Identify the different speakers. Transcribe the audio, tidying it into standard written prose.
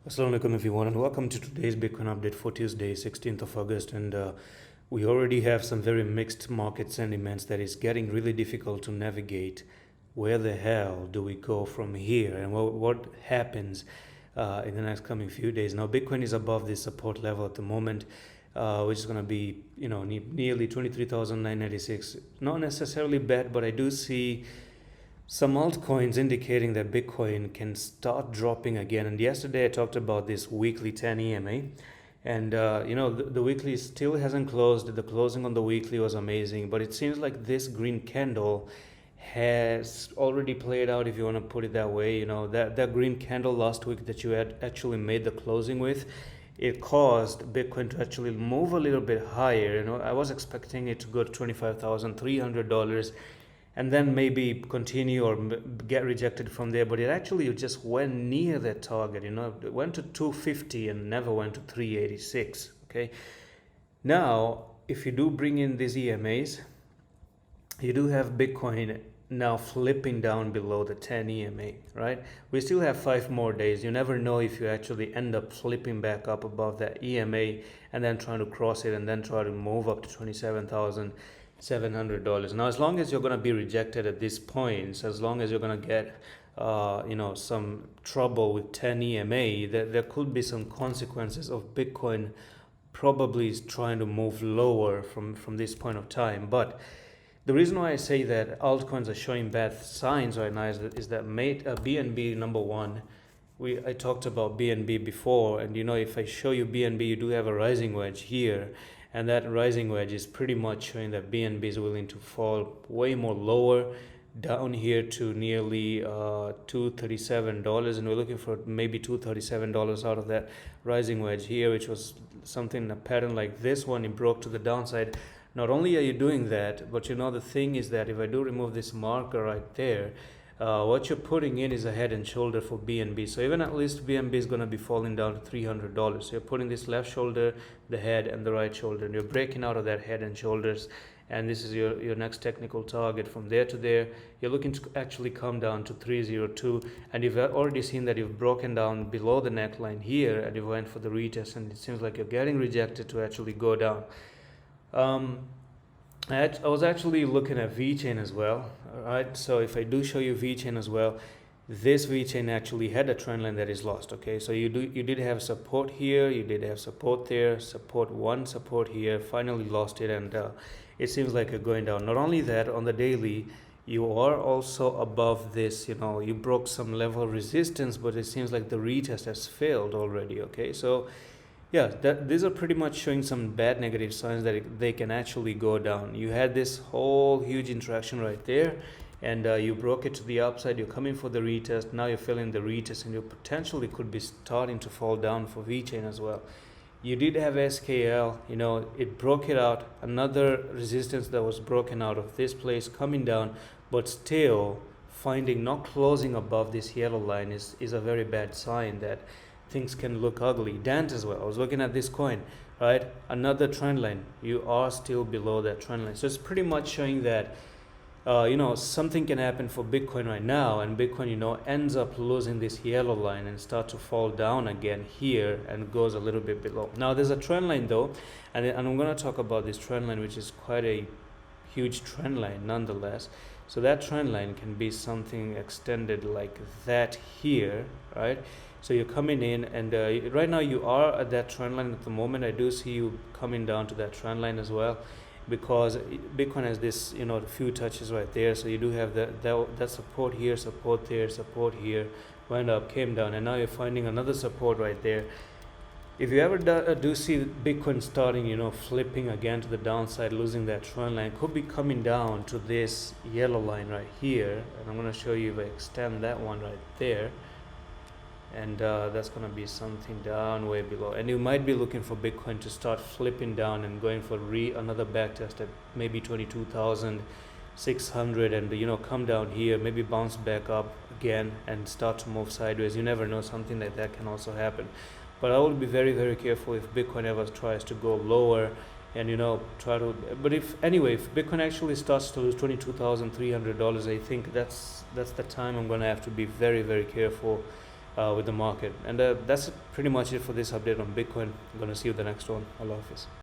Speaker 1: Assalamu alaikum everyone, and welcome to today's Bitcoin update for Tuesday 16th of August. And we already have some very mixed market sentiments that is getting really difficult to navigate. Where the hell do we go from here, and what happens in the next coming few days? Now Bitcoin is above this support level at the moment, which is going to be nearly 23,996. Not necessarily bad, but I do see some altcoins indicating that Bitcoin can start dropping again. And yesterday I talked about this weekly 10 EMA, and the weekly still hasn't closed. The closing on the weekly was amazing, but it seems like this green candle has already played out, if you want to put it that way. That green candle last week that you had actually made the closing with, it caused Bitcoin to actually move a little bit higher. I was expecting it to go to $25,300 and then maybe continue or get rejected from there, but it actually just went near that target. It went to 250 and never went to 386. Okay, now if you do bring in these EMAs, you do have Bitcoin now flipping down below the 10 EMA, right? We still have 5 more days. You never know if you actually end up flipping back up above that EMA and then trying to cross it and then try to move up to $27,700. Now, as long as you're going to be rejected at this point, as long as you're going to get some trouble with 10 EMA, there could be some consequences of Bitcoin probably trying to move lower from this point of time. But the reason why I say that altcoins are showing bad signs right now is that BNB number one. I talked about BNB before, and if I show you BNB, you do have a rising wedge here, and that rising wedge is pretty much showing that BNB is willing to fall way more lower down here to nearly $237, and we're looking for maybe $237 out of that rising wedge here, which was something, a pattern like this one. It broke to the downside. Not only are you doing that, but the thing is that if I do remove this marker right there, what you're putting in is a head and shoulder for BNB. So even at least BNB is going to be falling down to $300. So you're putting this left shoulder, the head, and the right shoulder, and you're breaking out of that head and shoulders. And this is your next technical target. From there to there, you're looking to actually come down to 302. And you've already seen that you've broken down below the neckline here, and you went for the retest, and it seems like you're getting rejected to actually go down. I was actually looking at VeChain as well. Alright, so if I do show you VeChain as well, this VeChain actually had a trend line that is lost. Okay, so you did have support here, you did have support there, support here, finally lost it, and it seems like you're going down. Not only that, on the daily, you are also above this. You broke some level of resistance, but it seems like the retest has failed already. Okay, so yeah, these are pretty much showing some bad negative signs that they can actually go down. You had this whole huge interaction right there, and you broke it to the upside. You're coming for the retest. Now you're failing the retest, and you potentially could be starting to fall down for VeChain as well. You did have SKL, it broke it out. Another resistance that was broken out of this place coming down, but still not closing above this yellow line is a very bad sign that things can look ugly. Dant as well. I was looking at this coin, right? Another trend line. You are still below that trend line. So it's pretty much showing that, something can happen for Bitcoin right now, and Bitcoin, ends up losing this yellow line and start to fall down again here and goes a little bit below. Now there's a trend line though, and I'm going to talk about this trend line, which is quite a huge trend line nonetheless. So that trend line can be something extended like that here, right? So you're coming in, and right now you are at that trend line at the moment. I do see you coming down to that trend line as well, because Bitcoin has this, few touches right there. So you do have that support here, support there, support here, went up, came down, and now you're finding another support right there. If you ever do see Bitcoin starting, flipping again to the downside, losing that trend line, could be coming down to this yellow line right here. And I'm going to show you if I extend that one right there. And that's going to be something down way below, and you might be looking for Bitcoin to start flipping down and going for another back test at maybe 22,600, and come down here, maybe bounce back up again and start to move sideways. You never know, something like that can also happen. But I would be very, very careful if Bitcoin ever tries to go lower and but if Bitcoin actually starts to lose $22,300, I think that's the time I'm going to have to be very, very careful with the market. And that's pretty much it for this update on Bitcoin. I'm gonna see you the next one. Allah Hafiz.